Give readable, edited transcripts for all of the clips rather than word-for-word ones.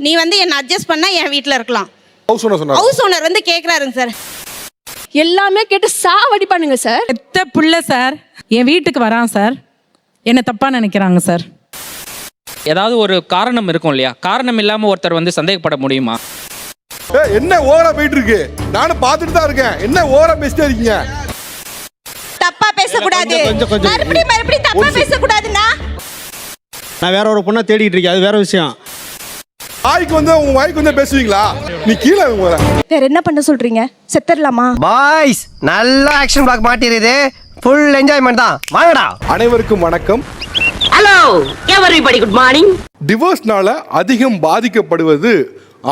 நீ வந்து என்ன அட்ஜஸ்ட் பண்ணா என் வீட்டில் இருக்கலாம். ஹவுஸ் ஓனர் வந்து கேட்குறாருங்க சார். எல்லாமே கேட்டு சாவடிப்பானுங்க சார். எத்த புள்ள சார் என் வீட்டுக்கு வரான் சார், என்ன தப்பா நினைக்கிறாங்க சார். ஏதாவது ஒரு காரணம் இருக்கும் இல்லையா, காரணம் இல்லாம ஒருத்தர் வந்து சந்தேகப்பட முடியுமா? என்ன ஓவரா போயிட்டு இருக்கு, நானும் பார்த்துட்டு தான் இருக்கேன். என்ன ஓவரா பேசிட்டே இருக்கீங்க? தப்பா பேசக்கூடாது, மறுபடியும் தப்பா பேசக்கூடாதுன்னா. நான் வேற ஒரு பொண்ணை தேடிட்டு இருக்கேன், அது வேற விஷயம். வாய்க்கு வந்து உங்க வாய்க்கு வந்து பேசுவீங்களா? நீ கீழே வேற என்ன பண்ண சொல்றீங்க? செத்துடலாமா? பாய்ஸ் நல்ல ஆக்ஷன் பிளாக் மாட்டிருது, ஃபுல் என்ஜாய்மெண்ட் தான். வாங்கடா. அனைவருக்கும் வணக்கம். Hello everybody good morning. டிவோர்ஸ்னால அதிகம் பாதிக்கப்படுவது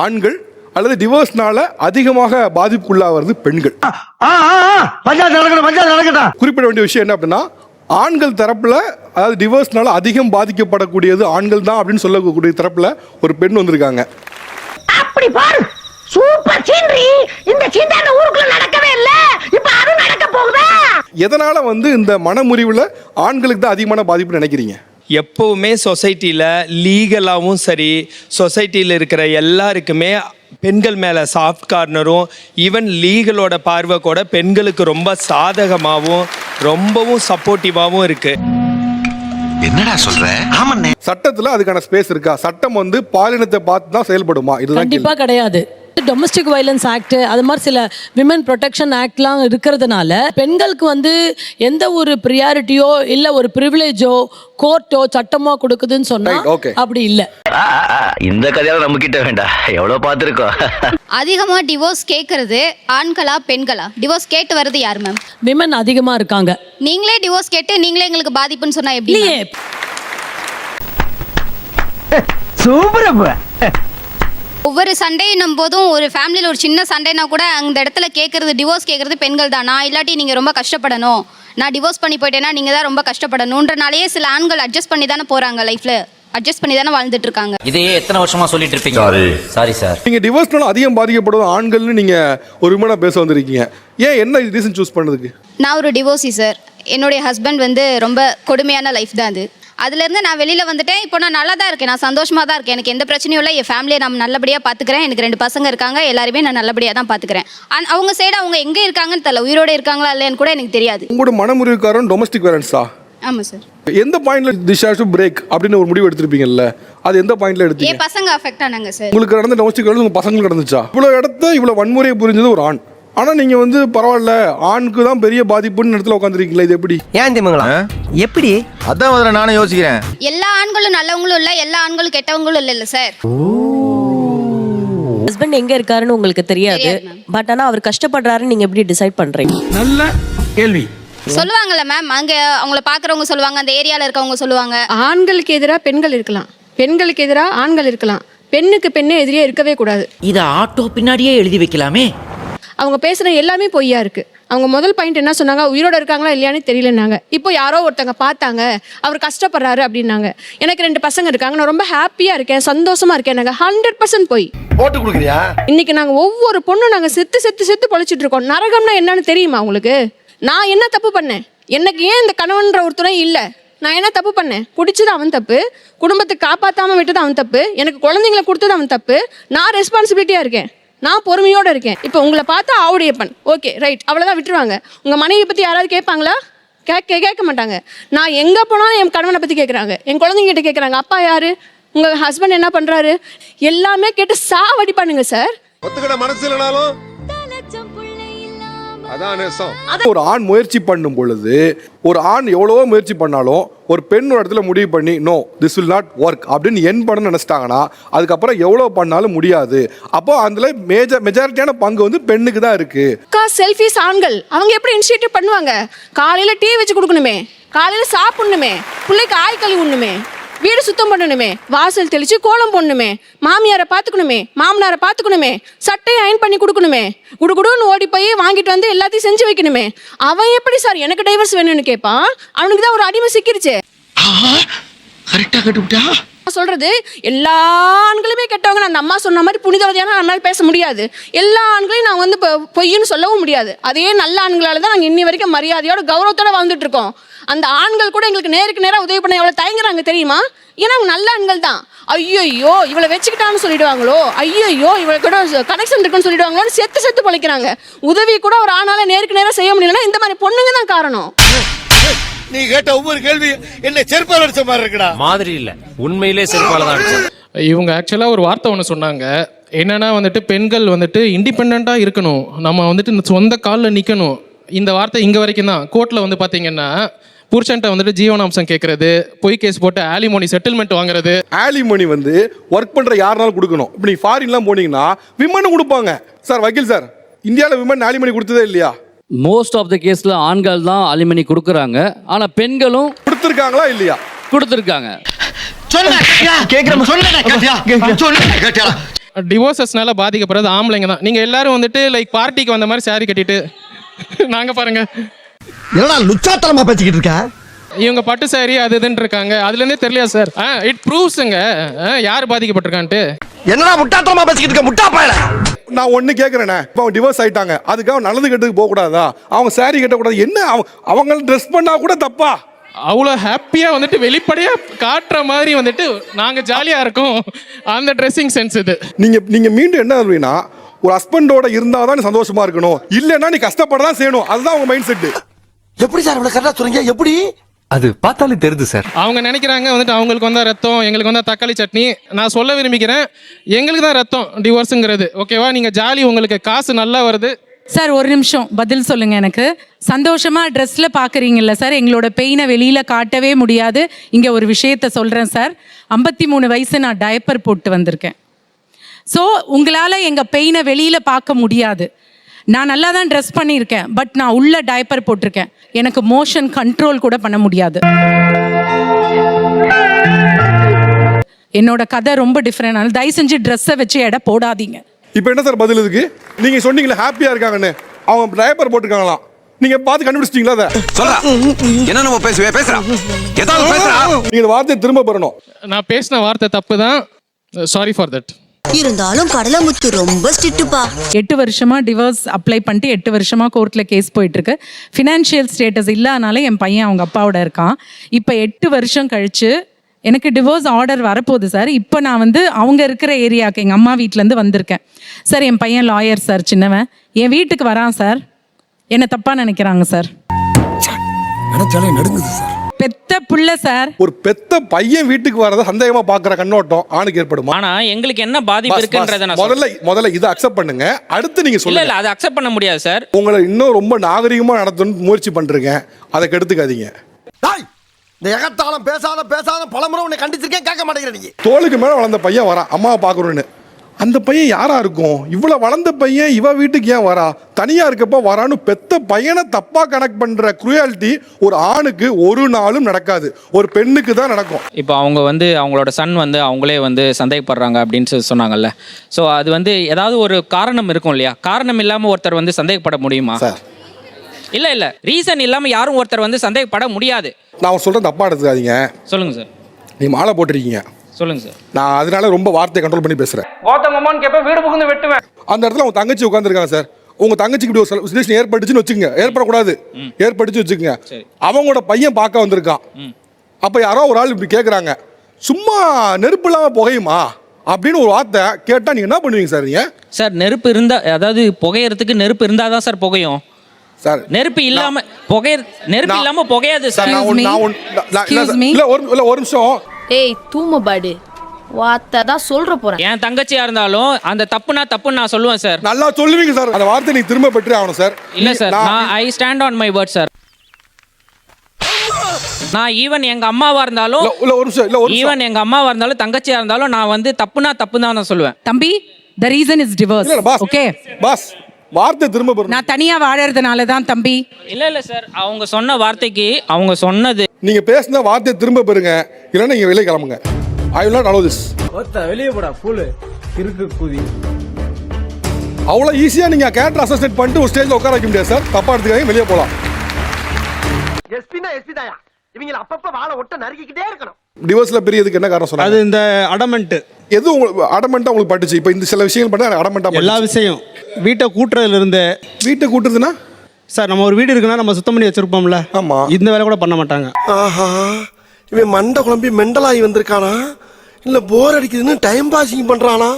ஆண்கள் அல்லது டிவோர்ஸ்னால அதிகமாக பாதிப்புக்குள்ளாவது பெண்கள். குறிப்பிட வேண்டிய விஷயம் என்ன அப்படின்னா, ஆண்கள் தரப்புல அதாவது டிவோர்ஸ்னால அதிகம் பாதிக்கப்படக்கூடியது ஆண்கள் தான் அப்படின்னு சொல்லக்கூடிய தரப்புல ஒரு பெண் வந்திருக்காங்க. அப்படி பாரு, சூப்பர் சீனரி. இந்த சீந்தான ஊருக்குள்ள நடக்கவே இல்ல, இப்ப அது நடக்க போகுதா? எதனால வந்து இந்த மனமுறிவுல ஆண்களுக்கு தான் அதிகமான பாதிப்பு நினைக்கிறீங்க? எப்பவுமே சொசைட்டியில் லீகலாகவும் சரி, சொசைட்டியில் இருக்கிற எல்லாருக்குமே பெண்கள் மேலே சாஃப்ட் கார்னரும், ஈவன் லீகலோட பார்வை கூட பெண்களுக்கு ரொம்ப சாதகமாகவும் ரொம்பவும் சப்போர்ட்டிவாகவும் இருக்கு. என்னடா சொல்ற? ஆமாண்ணே. சட்டத்துல அதுக்கான ஸ்பேஸ் இருக்கா? சட்டம் வந்து பாலினத்தை பார்த்து தான் செயல்படுமா? இதுதான் கண்டிப்பா கிடையாது. டொமஸ்டிக் வயலன்ஸ் ஆக்ட் அது மாதிரி சில விமன் ப்ரொடெக்ஷன் ஆக்ட்லாம் இருக்கிறதுனால பெண்களுக்கு வந்து எந்த ஒரு ப்ரியாரிட்டியோ இல்ல ஒரு ப்ரிவிலேஜோ கோர்ட்டோ சட்டமோ கொடுக்குதுன்னு சொன்னா அப்படி இல்ல. இந்த கதையால நம்ம கிட்ட வேண்டாம், எவ்வளவு பார்த்திருக்கோம். அதிகமா டிவோர்ஸ் கேட்கறது ஆண்களா பெண்களா? டிவோர்ஸ் கேட்டு வருது யார் மேம்? விமன் அதிகமா இருக்காங்க. நீங்களே டிவோர்ஸ் கேட்டு நீங்களே எங்களுக்கு பாதிப்புன்னு சொன்னா எப்படி? சூப்பர். ஒவ்வொரு சண்டையும் போதும் ஒரு ஃபேமிலியில் ஒரு சின்ன சண்டைனா கூட அந்த இடத்துல கேட்கறது டிவோர்ஸ் கேட்கறது பெண்கள் தான். நான் இல்லாட்டி நீங்கள் ரொம்ப கஷ்டப்படணும், நான் டிவோர்ஸ் பண்ணி போயிட்டேன்னா நீங்கள் தான் ரொம்ப கஷ்டப்படணுன்றனாலேயே சில ஆண்கள் அட்ஜஸ்ட் பண்ணி தானே போகிறாங்க, லைஃப்பில் அட்ஜஸ்ட் பண்ணி தானே வாழ்ந்துட்டு இருக்காங்க. இதையே எத்தனை வருஷமா சொல்லிட்டு இருப்பீங்க? Sorry sir. நீங்க டிவோர்ஸ்னால அதிகம் பாதிக்கப்படுவது ஆண்கள்னு நீங்க ஒரு விமனா பேச வந்திருக்கீங்க. ஏன், என்ன ரீசன் சூஸ் பண்ணதுக்கு? நான் ஒரு டிவோர்ஸி சார். என்னுடைய ஹஸ்பண்ட் வந்து ரொம்ப கொடுமையான லைஃப் தான் அது. அதுலேருந்து நான் வெளியில் வந்துட்டேன். இப்போ நான் நல்லா தான் இருக்கேன், நான் சந்தோஷமாக தான் இருக்கேன். எனக்கு எந்த பிரச்சனையும் இல்லை. என் ஃபேமிலியை நான் நல்லபடியாக பார்த்துக்கிறேன். எனக்கு 2 பசங்க இருக்காங்க, எல்லாருமே நான் நல்லபடியாக தான் பார்த்துக்கிறேன். அவங்க சைடு அவங்க எங்கே இருக்காங்கன்னு தெரியல, உயிரோடு இருக்காங்களா இல்லைன்னு கூட எனக்கு தெரியாது. உங்களோட மனமுறிவுக்காரன் டொமஸ்டிக் வயலன்ஸா? ஆமாம் சார். எந்த பாயிண்ட்ல திஸ் ஹேஸ் டு பிரேக் அப்படின்னு ஒரு முடிவு எடுத்திருப்பீங்கல்ல, அது எந்த பாயிண்ட்ல எடுத்தீங்க? என் பசங்க அஃபெக்ட் ஆனாங்க சார். உங்களுக்கு நடந்த டொமஸ்டிக் வயலன்ஸ் உங்க பசங்களுக்கு நடந்துச்சா? இவ்வளோ இடத்த இவ்வளோ வன்முறையை புரிஞ்சது ஒரு ஆண், ஆனா நீங்க வந்து பரவாயில்ல ஆணுக்கு தான் பெரிய பாதிப்புன்னு இடத்துல உட்காந்துருக்கீங்களா? இது எப்படி? ஏன் திமுங்களா எப்படி? அதான் முதல்ல நானும் யோசிக்கிறேன். எல்லா ஆண்களும் நல்லவங்களும் இல்லை, எல்லா ஆண்களும் கெட்டவங்களும் இல்லை சார். ஹஸ்பண்ட் எங்க இருக்காருன்னு உங்களுக்கு தெரியாது, பட் ஆனா அவர் கஷ்டப்படுறாருன்னு நீங்க எப்படி டிசைட் பண்றீங்க? நல்ல கேள்வி. சொல்லுவாங்கல்ல மேம், அங்கே அவங்கள பார்க்குறவங்க சொல்லுவாங்க, அந்த ஏரியாவில் இருக்கவங்க சொல்லுவாங்க. ஆண்களுக்கு எதிராக பெண்கள் இருக்கலாம், பெண்களுக்கு எதிராக ஆண்கள் இருக்கலாம், பெண்ணுக்கு பெண்ணே எதிரியே இருக்கவே கூடாது. இத ஆட்டோ பின்னாடியே எழுதி வைக்கலாமே. அவங்க பேசுற எல்லாமே பொய்யா இருக்கு. அவங்க முதல் பாயிண்ட் என்ன சொன்னாங்க, உயிரோட இருக்காங்களா இல்லையானே தெரியலன்னாங்க. இப்போ யாரோ ஒருத்தங்க பார்த்தாங்க, அவர் கஷ்டப்படுறாரு அப்படின்னாங்க. எனக்கு 2 பசங்க இருக்காங்க, நான் ரொம்ப ஹாப்பியா இருக்கேன், சந்தோஷமா இருக்கேன். நாங்க 100% போய் போட்டு கொடுக்குறியா? இன்னைக்கு நாங்க ஒவ்வொரு பொண்ணும் நாங்க செத்து செத்து செத்து பொழைச்சிட்டு இருக்கோம். நரகம்னா என்னன்னு தெரியுமா உங்களுக்கு? நான் என்ன தப்பு பண்ணேன்? எனக்கு ஏன் இந்த கணவன்ற ஒரு துணை இல்லை? நான் என்ன தப்பு பண்ணேன்? பிடிச்சது அவன் தப்பு, குடும்பத்தை காப்பாற்றாம விட்டது அவன் தப்பு, எனக்கு குழந்தைங்களை கொடுத்தது அவன் தப்பு. நான் ரெஸ்பான்சிபிலிட்டியா இருக்கேன், நான் பொறுமையோட இருக்கேன். இப்போ உங்களை பார்த்தா ஆவுடையப்பன், ஓகே ரைட், அவ்வளோதான் விட்டுருவாங்க. உங்கள் மனைவி பற்றி யாராவது கேட்பாங்களா? கேட்க மாட்டாங்க. நான் எங்கே போனாலும் என் கணவனை பற்றி கேட்குறாங்க, என் குழந்தைங்கிட்ட கேட்குறாங்க, அப்பா யாரு, உங்கள் ஹஸ்பண்ட் என்ன பண்ணுறாரு, எல்லாமே கேட்டு சாவடிப்பானுங்க சார். ஒத்துக்கிட மனசு இல்லைனாலும் ஒரு ஆண் முயற்சி பண்ணும் பொழுது, ஒரு ஆண் எவ்வளவோ முயற்சி பண்ணாலும் ஒரு பெண் ஒரு இடத்துல முடிவு பண்ணி no this will not work அப்படின்னு என் பண்ண நினைச்சிட்டாங்கன்னா அதுக்கப்புறம் எவ்வளவு பண்ணாலும் முடியாது. அப்போ அதுல மெஜாரிட்டியான பங்கு வந்து பெண்ணுக்கு தான் இருக்கு. செல்ஃபிஸ் ஆண்கள் அவங்க எப்படி இனிஷியேட்டிவ் பண்ணுவாங்க? காலையில டீ வச்சு கொடுக்கணுமே, காலையில சாப்பிடணுமே, பிள்ளைக்கு ஆய் கழுவி உண்ணுமே, வீடு சுத்தம் பண்ணணுமே, வாசல் தெளிச்சு கோலம் போடணுமே, மாமியாரை பார்த்துக்கணுமே, மாமனாரை பார்த்துக்கணுமே, சட்டையை அயன் பண்ணி கொடுக்கணுமே, குடுகுடுன்னு ஓடி போய் வாங்கிட்டு வந்து எல்லாத்தையும் செஞ்சு வைக்கணுமே. அவன் எப்படி சார் எனக்கு டைவர்ஸ் வேணும்னு கேட்பான்? அவனுக்கு தான் ஒரு அடிமை சிக்கிருச்சு. சொல்றது எல்லா ஆண்களுமே கெட்டவங்க. அந்த அம்மா சொன்ன மாதிரி புனிதவதியான நம்மளால பேச முடியாது. எல்லா ஆண்களையும் நான் வந்து பொய்ன்னு சொல்லவும் முடியாது. அதே நல்ல ஆண்களால தான் நாங்கள் இன்னி வரைக்கும் மரியாதையோட கௌரவத்தோட வாழ்ந்துட்டு இருக்கோம். அந்த ஆண்கள் கூட எங்களுக்கு நேருக்கு நேராக உதவி பண்ண எவ்வளோ தயங்குறாங்க தெரியுமா? ஏன்னா அவங்க நல்ல ஆண்கள் தான். ஐயோ இவளை வச்சுக்கிட்டான்னு சொல்லிடுவாங்களோ, ஐயோ இவளை கூட கனெக்ஷன் இருக்குன்னு சொல்லிடுவாங்களோன்னு செத்து பொழைக்கிறாங்க. உதவி கூட ஒரு ஆணால நேருக்கு நேராக செய்ய முடியலன்னா இந்த மாதிரி பொண்ணுங்க தான் காரணம். நீ கேட்ட ஒவ்வொரு கேள்வி என்ன செருப்பால் அடிச்ச மாதிரி இருக்குடா. மாதிரி இல்ல, உண்மையிலே செருப்பால தான் அடிச்சேன். இவங்க ஆக்சுவலாக ஒரு வார்த்தை ஒன்று சொன்னாங்க. என்னன்னா வந்துட்டு பெண்கள் வந்துட்டு இண்டிபெண்ட்டாக இருக்கணும், நம்ம வந்துட்டு இந்த சொந்த காலில் நிற்கணும். இந்த வார்த்தை இங்கே வரைக்கும் தான். கோர்ட்டில் வந்து பார்த்தீங்கன்னா புருஷன்ட்ட வந்துட்டு ஜீவனாம்சம் கேட்கறது, பொய் கேஸ் போட்டு ஆலிமோனி செட்டில்மெண்ட் வாங்குறது. ஆலிமோனி வந்து ஒர்க் பண்ற யாருனாலும் கொடுக்கணும். இப்போ நீங்க ஃபாரின்லாம் போனீங்கன்னா விமன் கொடுப்பாங்க. சார் வக்கீல் சார், இந்தியாவில் விமன் ஆலிமோனி கொடுத்ததே இல்லையா? மோஸ்ட் ஆஃப் த கேஸ்ல ஆண்கள் தான் அலிமணி கொடுக்குறாங்க, ஆனா பெண்களும் கொடுத்துருக்காங்களா இல்லையா? கொடுத்துருக்காங்க. டிவோர்ஸஸ்னால பாதிக்கப்படுறது ஆம்பளைங்க தான். நீங்க எல்லாரும் வந்துட்டு லைக் பார்ட்டிக்கு வந்த மாதிரி சாரி கட்டிட்டு நாங்க பாருங்க என்னடா லுச்சாத்தனமா பேசிக்கிட்டு இருக்க. இவங்க பட்டு சாரி அது இதுன்னு இருக்காங்க. அதுல இருந்தே தெரியலையா சார்? இட் ப்ரூவ்ஸ்ங்க யார் பாதிக்கப்பட்டிருக்கான்ட்டு. என்னடா முட்டாத்தனமா பேசிக்கிட்டு இருக்க முட்டா பயல. நான் ஒண்ணு கேட்கறேனே, இப்போ அவங்க டிவோர்ஸ் ஆயிட்டாங்க, அதுக்காக நல்லது கெட்டதுக்கு போக கூடாதா? அவங்க சாரி கட்டக்கூடாது, என்ன அவங்க ட்ரெஸ் பண்ணா கூட தப்பா? அவ்வளோ ஹாப்பியாக வந்துட்டு வெளிப்படையாக காட்டுற மாதிரி வந்துட்டு நாங்கள் ஜாலியாக இருக்கோம். அந்த ட்ரெஸ்ஸிங் சென்ஸ் இது. நீங்க மீண்டும் என்ன சொல்வீங்கன்னா, ஒரு ஹஸ்பண்டோட இருந்தால் தான் நீ சந்தோஷமா இருக்கணும், இல்லைன்னா நீ கஷ்டப்பட தான் செய்யணும். அதுதான் அவங்க மைண்ட் செட்டு. எப்படி சார் இவ்வளவு கரெக்டா சொல்றீங்க? எப்படி? அது பார்த்தாலே தெரியுது சார். அவங்க நினைக்கிறாங்க வந்துட்டு அவங்களுக்கு வந்தா ரத்தம், எங்களுக்கு வந்தா தக்காளி சட்னி. நான் சொல்ல விரும்பிக்கிறேன், எங்களுக்கு தான் ரத்தம் டிவோர்ஸுங்கிறது. ஓகேவா? நீங்கள் ஜாலி, உங்களுக்கு காசு நல்லா வருது. சார் ஒரு நிமிஷம் பதில் சொல்லுங்க. எனக்கு சந்தோஷமா ட்ரெஸ்ல பாக்குறீங்கல்ல சார், எங்களோட பெயினை வெளியில காட்டவே முடியாது. இங்க ஒரு விஷயத்த சொல்றேன் சார், 53 வயசு நான் டயப்பர் போட்டு வந்திருக்கேன். ஸோ உங்களால எங்க பெயினை வெளியில பார்க்க முடியாது. நான் நல்லா தான் ட்ரெஸ் பண்ணியிருக்கேன், பட் நான் உள்ள டயப்பர் போட்டிருக்கேன். எனக்கு மோஷன் கண்ட்ரோல் கூட பண்ண முடியாது. என்னோட கதை ரொம்ப டிஃப்ரெண்ட். தயவு செஞ்சு ட்ரெஸ்ஸை வச்சு எடை போடாதீங்க. இப்போ என்ன சார் பதில் இதுக்கு? நீங்க சொன்னீங்களே ஹாப்பியா இருக்காங்கன்னு, அவங்க டயப்பர் போட்டுருக்காங்களாம், நீங்க பார்த்து கண்டுபிடிச்சிட்டீங்களா? அதை சொல்றா. என்ன நம்ம பேசுறா? ஏதாவது பேசுறா? நீங்க இந்த வார்த்தையை திரும்ப பெறணும். நான் பேசின வார்த்தை தப்பு தான், சாரி ஃபார் தட். இருந்தாலும் கடலமுத்து ரொம்ப ஸ்ட்ரிக்ட்டுப்பா. 8 வருஷமா டிவோர்ஸ் அப்ளை பண்ணிட்டு 8 வருஷமா கோர்ட்ல கேஸ் போயிட்டு இருக்கு. ஃபினான்ஷியல் ஸ்டேட்டஸ் இல்லாதனால என் பையன் அவங்க அப்பாவோட இருக்கான். இப்போ 8 வருஷம் கழிச்சு எனக்கு டிவோர்ஸ் ஆர்டர் வரப்போகுது சார். இப்போ நான் வந்து அவங்க இருக்கிற ஏரியாவுக்கு எங்கள் அம்மா வீட்டிலேருந்து வந்திருக்கேன் சார். என் பையன் லாயர் சார், சின்னவன் என் வீட்டுக்கு வரான் சார். என்ன தப்பாக நினைக்கிறாங்க சார். நடுங்குது சார். பெத்த புள்ள சார். ஒரு பெத்த பையன் வீட்டுக்கு வரத சந்தேகமா பாக்குற கண்ணோட்டம் ஆணுக்கு ஏற்படுமா? ஆனா எங்களுக்கு என்ன பாதிப்பு இருக்குன்றத நான் முதல்ல இதை அக்செப்ட் பண்ணுங்க, அடுத்து நீங்க சொல்லுங்க. இல்ல அதை அக்செப்ட் பண்ண முடியாது சார். உங்களை இன்னும் ரொம்ப நாகரிகமா நடத்தணும்னு முயற்சி பண்றீங்க, அதை கெடுத்துக்காதீங்க. இந்த எகத்தாலும் பேசாத பலமுறை உன்னை கண்டிச்சிருக்கேன், கேட்க மாட்டேங்கிற நீங்க. தோளுக்கு மேல வளர்ந்த பையன் வரான் அம்மாவை பாக்குறோன்னு. அந்த பையன் யாரா இருக்கும்? இவ்வளவு வளர்ந்த பையன் இவ வீட்டுக்கு ஏன் வரா, தனியா இருக்கப்ப வரான்னு பெத்த பையனை தப்பா கனெக்ட் பண்ற குரூயாலிட்டி ஒரு ஆணுக்கு ஒரு நாளும் நடக்காது, ஒரு பெண்ணுக்கு தான் நடக்கும். இப்போ அவங்க வந்து அவங்களோட சன் வந்து அவங்களே வந்து சந்தேகப்படுறாங்க அப்படின்னு சொன்னாங்கல்ல. ஸோ அது வந்து ஏதாவது ஒரு காரணம் இருக்கும் இல்லையா? காரணம் இல்லாமல் ஒருத்தர் வந்து சந்தேகப்பட முடியுமா சார்? இல்ல ரீசன் இல்லாமல் யாரும் ஒருத்தர் வந்து சந்தேகப்பட முடியாது. நான் சொல்றேன், தப்பா எடுத்துக்காதீங்க. சொல்லுங்க சார். நீ மாலை போட்டிருக்கீங்க. சொல்லுங்க சார். நான் அதனால ரொம்ப வார்த்தையை கண்ட்ரோல் பண்ணி பேசுறேன். கோத்தமம்மான்னு கேட்பேன், வீடு புகுந்து வெட்டுவேன். அந்த இடத்துல உங்க தங்கச்சி உட்காந்துருக்காங்க சார். உங்க தங்கச்சிக்கு இப்படி ஒரு சிச்சுவேஷன் ஏற்பட்டுச்சுன்னு வச்சுக்கோங்க, ஏற்படக்கூடாது, ஏற்பட்டுச்சு வச்சுக்கோங்க. அவங்களோட பையன் பார்க்க வந்திருக்கான். அப்ப யாரோ ஒரு ஆள் இப்படி கேட்குறாங்க, சும்மா நெருப்பு இல்லாம புகையுமா அப்படின்னு ஒரு வார்த்தை கேட்டா நீங்க என்ன பண்ணுவீங்க சார்? நீங்க சார் நெருப்பு இருந்தா, அதாவது புகையறதுக்கு நெருப்பு இருந்தாதான் சார் புகையும் சார். நெருப்பு இல்லாம நெருப்பு இல்லாம புகையாது சார். இல்ல ஒரு நிமிஷம். ஏய் தூமபாடு வார்த்தை சொல்ற போறேன். என் தங்கச்சியா இருந்தாலும் அந்த தப்புனா தப்புன்னு நான் சொல்லுவேன் சார். நல்லா சொல்லுவீங்க சார். அந்த வார்த்தை நீங்க திரும்ப பெற்றே ஆகணும் சார். இல்ல சார், நான் I stand on my word sir. நான் ஈவன் எங்க அம்மாவா இருந்தாலும் ஈவன் எங்க அம்மாவா இருந்தாலும் தங்கச்சியா இருந்தாலும் நான் வந்து தப்புனா தப்பு தான் நான் சொல்லுவேன். தம்பி, the reason is divorce. Okay boss, வார்த்தை திரும்ப பெறணும். நான் தனியா வாழறதுனால தான் தம்பி. இல்ல சார், அவங்க சொன்ன வார்த்தைக்கு அவங்க சொன்னது நீங்க பேசின வார்த்தையை திரும்ப பெறுங்க, இல்லைன்னா நீங்க வெளியே கிளம்புங்க. I will not allow this. வெளியே போடா ஃபுல் இருக்கு குதி. அவ்வளோ ஈஸியா நீங்க கேரக்டர் அசோசியேட் பண்ணிட்டு ஒரு ஸ்டேஜ்ல உட்கார வைக்க முடியாது சார். தப்பா எடுத்துக்காதீங்க, வெளியே போலாம். எஸ்பினா எஸ்பி தாயா, இவங்க அப்பப்ப வாழை ஒட்ட நறுக்கிக்கிட்டே இருக்கணும். டிவோர்ஸ்ல பிரியதுக்கு என்ன காரணம் சொன்னாங்க? அது இந்த அடமெண்ட். எது உங்களுக்கு அடமெண்டா உங்களுக்கு பட்டுச்சு? இப்போ இந்த சில விஷயங்கள் பண்ணா அடமெண்டா எல்லா விஷயம் வீட்டை கூட்டுறதுல இருந்து. வீட்டை கூட்டுறதுன்னா சார் நம்ம ஒரு வீடு இருக்குன்னா நம்ம சுத்தம் பண்ணி வச்சிருப்போம்ல. ஆமா. இந்த வேலை கூட பண்ண மாட்டாங்க. ஆஹா, இவன் மண்டை குழம்பி மெண்டலாகி வந்திருக்கானா இல்ல போர் அடிக்குதுன்னு டைம் பாசிங் பண்றானா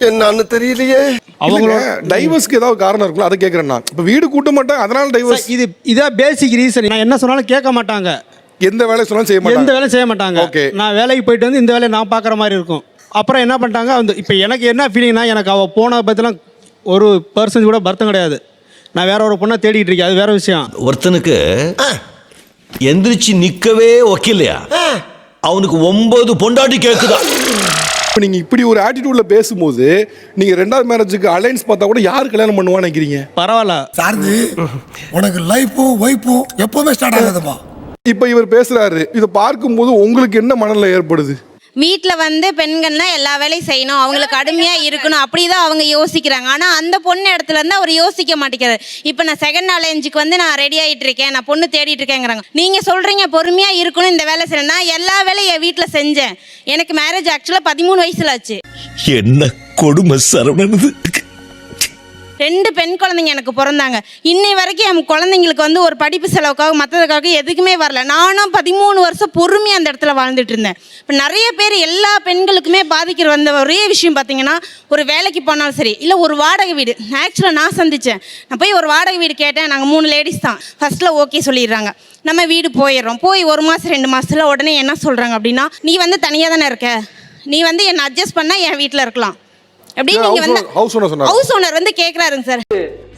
என்னன்னு தெரியலையே. அவங்களோட டைவர்ஸ்க்கு ஏதாவது காரணம் இருக்குல்ல, அதை கேட்கறேன் நான். இப்போ வீடு கூட்ட மாட்டாங்க அதனால டைவர்ஸ். இதான் பேசிக் ரீசன். நான் என்ன சொன்னாலும் கேட்க மாட்டாங்க. எந்த வேலை சொன்னாலும் செய்ய மாட்டாங்க. எந்த வேலையும் செய்ய மாட்டாங்க. ஓகே. நான் வேலைக்கு போயிட்டு வந்து இந்த வேலையை நான் பார்க்குற மாதிரி இருக்கும். அப்புறம் என்ன பண்ணிட்டாங்க வந்து இப்போ எனக்கு என்ன ஃபீலிங்னா, எனக்கு அவள் போன பற்றிலாம் ஒரு பர்சன்ட் கூட வருத்தம் கிடையாது. நான் வேற ஒரு பொண்ணை தேடிட்டு இருக்கேன், அது வேற விஷயம். ஒருத்தனுக்கு எந்திரிச்சு நிக்கவே ஒக்கில்லையா, அவனுக்கு 9 பொண்டாட்டி கேக்குதா. இப்போ நீங்கள் இப்படி ஒரு ஆட்டிடியூட்ல பேசும்போது நீங்கள் 2வது மேரேஜுக்கு அலைன்ஸ் பார்த்தா கூட யார் கல்யாணம் பண்ணுவான்னு நினைக்கிறீங்க? பரவாயில்ல சார்ந்து உனக்கு லைஃபும் வைப்பும் எப்பவுமே ஸ்டார்ட் ஆகாதுப்பா. இப்போ இவர் பேசுறாரு, இதை பார்க்கும்போது உங்களுக்கு என்ன மனநிலை ஏற்படுது? வீட்டில் வந்து பெண்கள்னா எல்லா வேலையும் செய்யணும், அவங்களுக்கு கடுமையாக இருக்கணும், அப்படி தான் அவங்க யோசிக்கிறாங்க. ஆனால் அந்த பொண்ணு இடத்துல இருந்து அவர் யோசிக்க மாட்டேங்கிறார். இப்போ நான் செகண்ட் அலைன்ஸுக்கு வந்து நான் ரெடி ஆகிட்டு இருக்கேன், நான் பொண்ணு தேடிட்டு இருக்கேங்கிறாங்க. நீங்கள் சொல்கிறீங்க பொறுமையாக இருக்கணும், இந்த வேலை செய்யணும். நான் எல்லா வேலையும் என் வீட்டில் செஞ்சேன். எனக்கு மேரேஜ் ஆக்சுவலாக 13 வயசுல ஆச்சு. என்ன கொடுமை சரவணது. 2 பெண் குழந்தைங்க எனக்கு பிறந்தாங்க. இன்னை வரைக்கும் என் குழந்தைங்களுக்கு வந்து ஒரு படிப்பு செலவுக்காக மற்றதுக்காக எதுக்குமே வரல. நானும் 13 வருஷம் பொறுமையாக அந்த இடத்துல வாழ்ந்துட்டு இருந்தேன். இப்போ நிறைய பேர் எல்லா பெண்களுக்குமே பாதிக்கிற வந்த ஒரே விஷயம் பார்த்தீங்கன்னா, ஒரு வேலைக்கு போனாலும் சரி, இல்லை ஒரு வாடகை வீடு. ஆக்சுவலாக நான் சந்தித்தேன். நான் போய் ஒரு வாடகை வீடு கேட்டேன். நாங்கள் 3 லேடிஸ் தான். ஃபர்ஸ்ட்டில் ஓகே சொல்லிடுறாங்க. நம்ம வீடு போயிடுறோம். போய் 1 மாதம் 2 மாதத்தில் உடனே என்ன சொல்கிறாங்க அப்படின்னா, நீ வந்து தனியாக தானே இருக்க, நீ வந்து என்னை அட்ஜஸ்ட் பண்ணால் என் வீட்டில் இருக்கலாம் அப்படின்னு நீங்க வந்து ஹவுஸ் ஓனர் வந்து கேக்குறாருங்க சார்.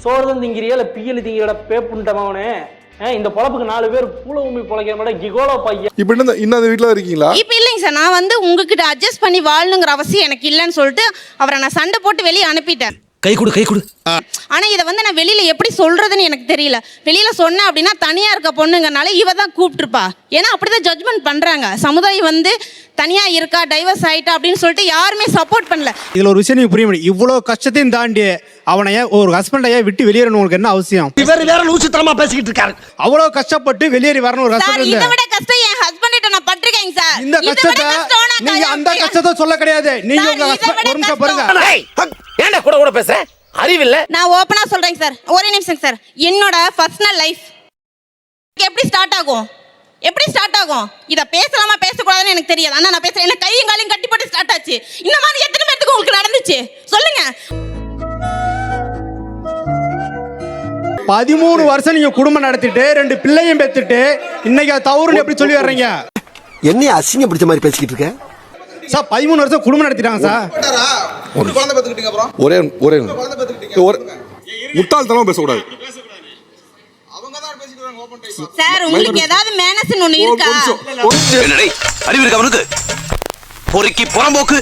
சோறு திங்கிறியா இல்ல பியல் திங்கிற பேப்புண்டமாவனே, இந்த பொழப்புக்கு 4 பேர் பூல உமி பொழைக்கிற மாதிரி கிகோலோ பையன். இப்போ இன்னொரு வீட்டில் இருக்கீங்களா? இப்போ இல்லைங்க சார், நான் வந்து உங்ககிட்ட அட்ஜஸ்ட் பண்ணி வாழணுங்கிற அவசியம் எனக்கு இல்லைன்னு சொல்லிட்டு அவரை நான் சண்டை போட்டு வெளியே அனுப்பிட்டேன். கை கொடு. ஆனா இதை வந்து நான் வெளியில எப்படி சொல்றதுன்னு எனக்கு தெரியல. வெளியில சொன்னேன் அப்படின்னா தனியா இருக்க பொண்ணுங்கனால இவ தான் கூப்பிட்டுருப்பா. ஏன்னா அப்படிதான் ஜட்ஜ்மெண்ட் பண்றாங்க. சமுதாயம் வந்து தனியா இருக்கா, டைவர்ஸ் ஆயிட்டா அப்படின்னு சொல்லிட்டு யாருமே சப்போர்ட் பண்ணல. இதுல ஒரு விஷயம் நீங்க புரிய முடியும். இவ்வளவு கஷ்டத்தையும் தாண்டி அவனை ஒரு ஹஸ்பண்டையே விட்டு வெளியேறணும் உங்களுக்கு என்ன அவசியம்? இவர் வேற லூசுத்தனமா பேசிக்கிட்டு இருக்காரு. அவ்வளவு கஷ்டப்பட்டு வெளியேறி வரணும் ஒரு ஹஸ்பண்ட். இதை விட கஷ்டம் என் ஹஸ்பண்ட் கிட்ட நான் பட்டிருக்கேன் சார். இந்த கஷ்டத்தை நீங்க அந்த கஷ்டத்தை சொல்ல கிடையாது. நீங்க உங்க ஹஸ்பண்ட் ஒரு நிமிஷம் பாருங்க. ஏன்டா கூட பேச அறிவில்ல? நான் ஓப்பனா சொல்றேன் சார், ஒரே நிமிஷம் சார். என்னோட பர்சனல் லைஃப் எப்படி ஸ்டார்ட் ஆகும், இதை பேசலாமா பேசக்கூடாதுன்னு எனக்கு தெரியாது. ஆனா நான் பேசுறேன். எனக்கு கையும் காலையும் கட்டி போட்டு ஸ்டார்ட் ஆச்சு. இந்த மாதிரி எத்தனை பேருக்கு உங்களுக்கு நடந்துச்சு சொல்லுங்க? 13 வருஷம் நீங்க குடும்பம் நடத்திட்டு 2 பிள்ளையும் பெத்துட்டு இன்னைக்கு தவறுன்னு எப்படி சொல்லி வர்றீங்க? என்ன அசிங்கம் பிடிச்ச மாதிரி பேசிக்கிட்டு இருக்க சார்? 13 வருஷம் குடும்பம் நடத்திட்டாங்க சார். ஒரு குழந்தை பெத்துக்கிட்டீங்க. அப்புறம் ஒரே முட்டாள்தனமா பேசக்கூடாது சார். உங்களுக்கு ஏதாவது மேனஸ்னு ஒண்ணு இருக்கா? என்னடே அறிவு இருக்கா அவனுக்கு? பொறுக்கி புறம்போக்கு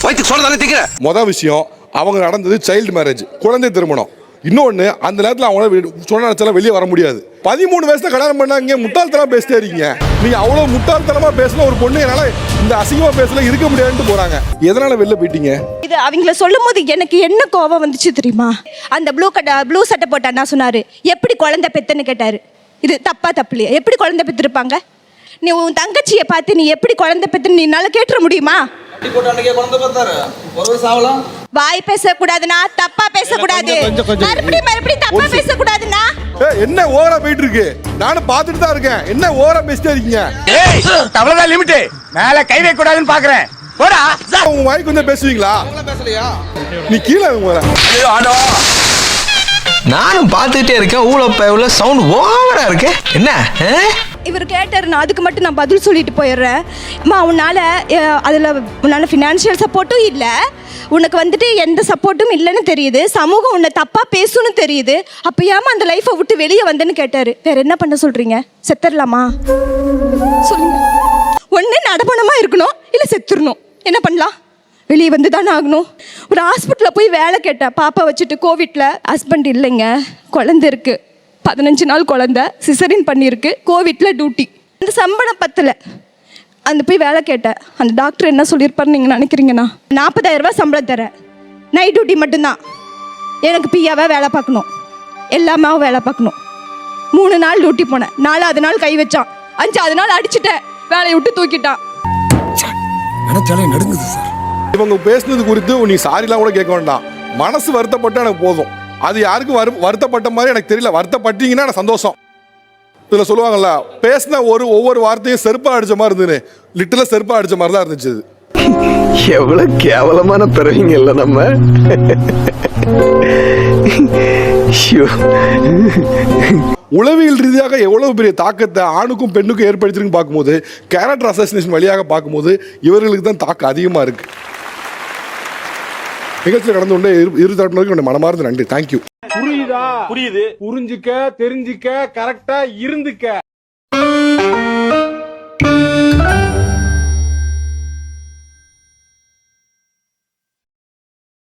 வயித்து சொல்றதானே திக்கிற. மொதல் விஷயம், அவங்க நடந்தது சைல்டு மேரேஜ், குழந்தை திருமணம். இன்னொன்று, அந்த நேரத்தில் அவங்கள சொன்னாலும் வெளியே வர முடியாது. 13 வயசுல கல்யாணம் பண்ணாங்க. முட்டாள்தனமா பேசிட்டே இருக்கீங்க. நீங்க அவ்வளவு முட்டாள்தனமா பேசல ஒரு பொண்ணு என்னால இந்த அசிங்கமா பேசல இருக்க முடியாதுன்னு போறாங்க. எதனால வெளில போயிட்டீங்க? இது அவங்கள சொல்லும் போது எனக்கு என்ன கோபம் வந்துச்சு தெரியுமா? அந்த ப்ளூ சட்டை போட்ட அண்ணா சொன்னாரு, எப்படி குழந்தை பெத்துன்னு கேட்டாரு. இது தப்பு இல்லையா? எப்படி குழந்தை பெற்றிருப்பாங்க? நீ உன் தங்கச்சியை பார்த்து நீ எப்படி குழந்தை பெத்துன்னு நீனால கேட்டுற முடியுமா? வாய் பேசக்கூடாதுன்னா, தப்பா பேசக்கூடாது. மறுபடியும் தப்பா பேசக்கூடாதுன்னா. என்ன ஓவரா போயிட்டு இருக்கு? நானும் பார்த்துட்டு தான் இருக்கேன். என்ன ஓவரா பேசிட்டே இருக்கீங்க? அவ்வளவுதான் லிமிட். மேல கை வைக்க கூடாதுன்னு பாக்குறேன். போடா. உங்க வாய் கொஞ்சம் பேசுவீங்களா? நீ கீழே நானும் பார்த்துட்டே இருக்கேன். ஊழ சவுண்ட் ஓவரா இருக்கு. என்ன இவர் கேட்டார், நான் அதுக்கு மட்டும் நான் பதில் சொல்லிட்டு போயிடுறேன். அம்மா உன்னால் ஃபினான்ஷியல் சப்போர்ட்டும் இல்லை, உனக்கு வந்துட்டு எந்த சப்போர்ட்டும் இல்லைன்னு தெரியுது, சமூகம் உன்னை தப்பாக பேசணும்னு தெரியுது, அப்போ ஏமா அந்த லைஃப்பை விட்டு வெளியே வந்தேன்னு கேட்டார். வேற என்ன பண்ண சொல்கிறீங்க? செத்துடலாமா சொல்லுங்க? ஒன்று நடப்பணமாக இருக்கணும், இல்லை செத்துடணும். என்ன பண்ணலாம்? வெளியே வந்து தானே ஆகணும். ஒரு ஹாஸ்பிட்டலில் போய் வேலை கேட்டேன், பாப்பா வச்சுட்டு. கோவிட்டில் ஹஸ்பண்ட் இல்லைங்க, குழந்தை இருக்குது, 15 நாள் குழந்தை, சிசரின் பண்ணியிருக்கு, கோவிட்டில் டியூட்டி. அந்த சம்பளம் பத்தலை. அந்த போய் வேலை கேட்டேன். அந்த டாக்டர் என்ன சொல்லியிருப்பாருன்னு நீங்கள் நினைக்கிறீங்கண்ணா? 40,000 ரூபாய் சம்பளம் தரேன், நைட் டியூட்டி மட்டும்தான். எனக்கு பியாவாக வேலை பார்க்கணும், எல்லாமே வேலை பார்க்கணும். 3 நாள் டியூட்டி போனேன். 4வது நாள் கை வச்சான், 5வது நாள் அடிச்சுட்டேன், வேலையை விட்டு தூக்கிட்டான். நினைச்சாலே நடுங்குது சார். இவங்க பேசுனது குறித்து நீ சாரிலாம் கூட கேட்க வேண்டாம். மனசு வருத்தப்பட்டு எனக்கு போதும். அது யாருக்கும் வருத்தப்பட்ட மாதிரி எனக்கு தெரியல. வருத்தப்பட்டீங்கன்னா எனக்கு சந்தோஷம். இதில் சொல்லுவாங்கல்ல, பேசின ஒவ்வொரு வார்த்தையும் செருப்பா அடிச்ச மாதிரி இருந்துன்னு, லிட்டரலா செருப்பா அடிச்ச மாதிரி தான் இருந்துச்சு. எவ்வளவு கேவலமான பிறவிங்க இல்ல நம்ம. உளவியல் ரீதியாக எவ்வளவு பெரிய தாக்கத்தை ஆணுக்கும் பெண்ணுக்கும் ஏற்படுத்திருக்குன்னு பார்க்கும்போது, கேரக்டர் அசசினேஷன் வழியாக பார்க்கும்போது இவர்களுக்கு தான் தாக்கம் அதிகமாக இருக்கு. நிகழ்ச்சியில் கடந்து கொண்டே இரு தரப்பினருக்கு என்னுடைய மனமார்ந்த நன்றி. தேங்க்யூ. புரியுதா? புரியுது. புரிஞ்சுக்க, தெரிஞ்சுக்க, கரெக்டா இருந்துக்க.